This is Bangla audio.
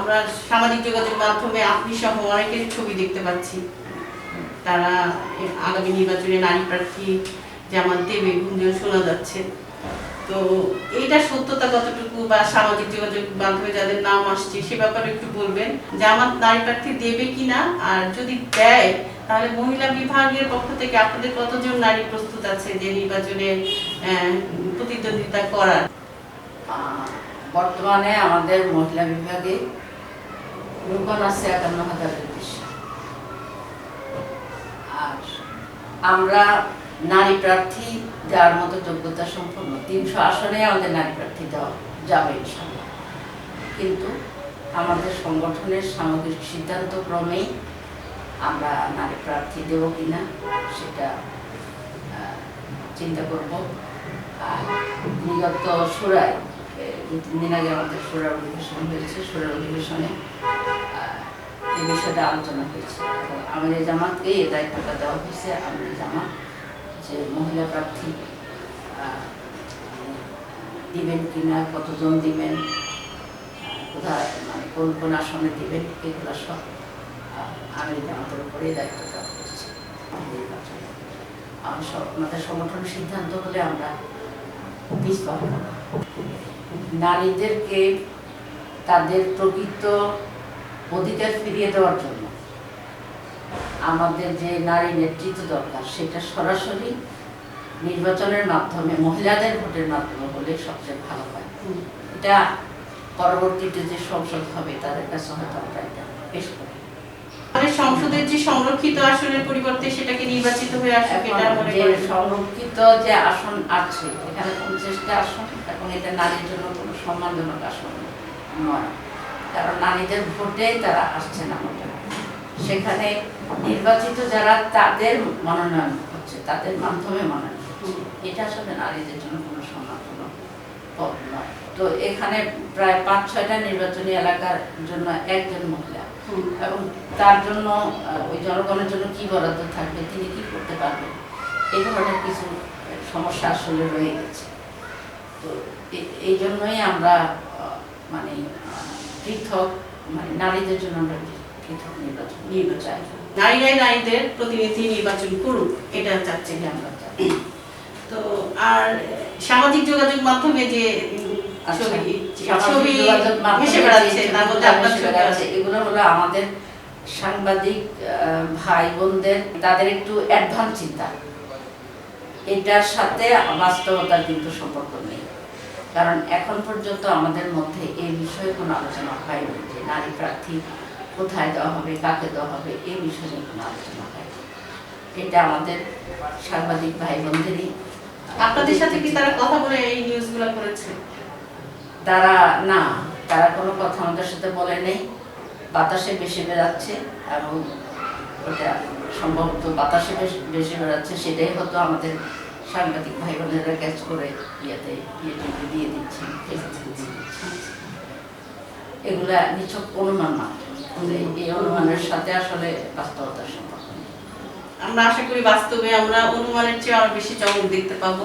আমরা সামাজিক যোগাযোগ মাধ্যমে আপনি সহ অনেকের ছবি দেখতে পাচ্ছি, তারা আগামী নির্বাচনে নারী প্রার্থী জামাত দেবে গুঞ্জন শোনা যাচ্ছে। তো এইটা সত্যতা কতটুকু, বা সামাজিক যোগাযোগ মাধ্যমে যাদের নাম আসছে সে ব্যাপারে একটু বলবেন, জামাত নারী প্রার্থী দেবে কিনা, আর যদি দেয় তাহলে মহিলা বিভাগের পক্ষ থেকে আপনাদের কতজন নারী প্রস্তুত আছে যে নির্বাচনে প্রতিদ্বন্দ্বিতা করার? বর্তমানে আমাদের মহিলা বিভাগে লোকন আছে ৫১,০০০-এর বেশি। আর আমরা নারী প্রার্থী দেওয়ার মতো যোগ্যতা সম্পন্ন ৩০০ আসনে আমাদের নারী প্রার্থী দেওয়া যাবে ইনশাআল্লাহ। কিন্তু আমাদের সংগঠনের সামগ্রিক সিদ্ধান্ত ক্রমেই আমরা নারী প্রার্থী দেব কিনা সেটা চিন্তা করব। আর বিগত সুরায় ২-৩ দিন আগে আমাদের সুরার অধিবেশন হয়েছে, সুরার অধিবেশনে এই বিষয়টা আলোচনা হয়েছে। আমাদের জামাতকে এই দায়িত্বটা দেওয়া হয়েছে, আমাদের জামাত যে মহিলা প্রার্থী দিবেন কিনা, কতজন দিবেন, কোথায় মানে কোন কোন আসনে দিবেন, এগুলো সব আমাদের জামাতের উপরে দায়িত্ব দেওয়া হয়েছে। আমাদের সংগঠনের সিদ্ধান্ত হলে আমরা পিছপা হব না। নারীদেরকে তাদের প্রকৃত অধিকার ফিরিয়ে দেওয়ার জন্য আমাদের যে নারী নেতৃত্ব দরকার সেটা সরাসরি নির্বাচনের মাধ্যমে, মহিলাদের ভোটের মাধ্যমে হলে সবচেয়ে ভালো হয়। এটা পরবর্তীতে যে সংসদ হবে তাদের কাছে হয়তো আমরা এটা পেশ করি। সংসদের যে সংরক্ষিত আসনের পরিবর্তে সেটাকে নির্বাচিত হয়ে আসে, সংরক্ষিত যে আসন আছে এখানে ৫০টা আসন, এখন এটা নারীর জন্য কোনো সম্মানজনক আসন নয়, কারণ নারীদের ভোটে তারা আসছে না। সেখানে নির্বাচিত যারা তাদের মনোনয়ন হচ্ছে, তাদের মাধ্যমে মনোনয়ন হচ্ছে, এটা আসলে নারীদের জন্য কোনো সম্মানজনক পদ নয়। তো এখানে প্রায় ৫-৬টা নির্বাচনী এলাকার জন্য একজন মহিলা, এবং তার জন্য ওই জনগণের জন্য কি বরাদ্দ থাকবে, তিনি কি করতে পারবেন, এই ধরনের কিছু সমস্যা আসলে রয়ে গেছে। তো এই জন্যই আমরা মানে পৃথক, মানে নারীদের জন্য আমরা পৃথক নির্বাচন নারীরাই নারীদের প্রতিনিধি নির্বাচন করুক, এটা চাচ্ছি আমরা। তো আর সামাজিক যোগাযোগ মাধ্যমে যে এগুলো হলো আমাদের সাংবাদিক ভাই বোনদের, তাদের একটু অ্যাডভান্স চিন্তা, এটার সাথে বাস্তবতার কিন্তু সম্পর্ক নেই। কারণ এখন পর্যন্ত আমাদের মধ্যে এই বিষয়ে কোনো আলোচনা হয়নি যে নারী প্রার্থী কোথায় দেওয়া হবে, কাকে দেওয়া হবে, এই বিষয়ে কোনো আলোচনা হয়নি। এটা আমাদের সাংবাদিক ভাই বোনদেরই। আপনাদের সাথে কি তারা কথা বলে এই নিউজগুলো করেছে? তারা কোনো কথা আমাদের সাথে বলে নেই। বাতাসে বেশি বেড়াচ্ছে, এবং ওটা সম্ভবত বাতাসে বেশি বেড়াচ্ছে, সেটাই হয়তো আমাদের সাংবাদিক ভাই বোনেরা ক্যাচ করে ইউটিউবে দিয়ে দিচ্ছেন, এগুলা নিছক অনুমান মাত্র। এই অনুমানের সাথে আসলে বাস্তবতার সম্পর্ক নেই। আমরা আশা করি বাস্তবে আমরা অনুমানের চেয়ে আরো বেশি চমক দেখতে পাবো।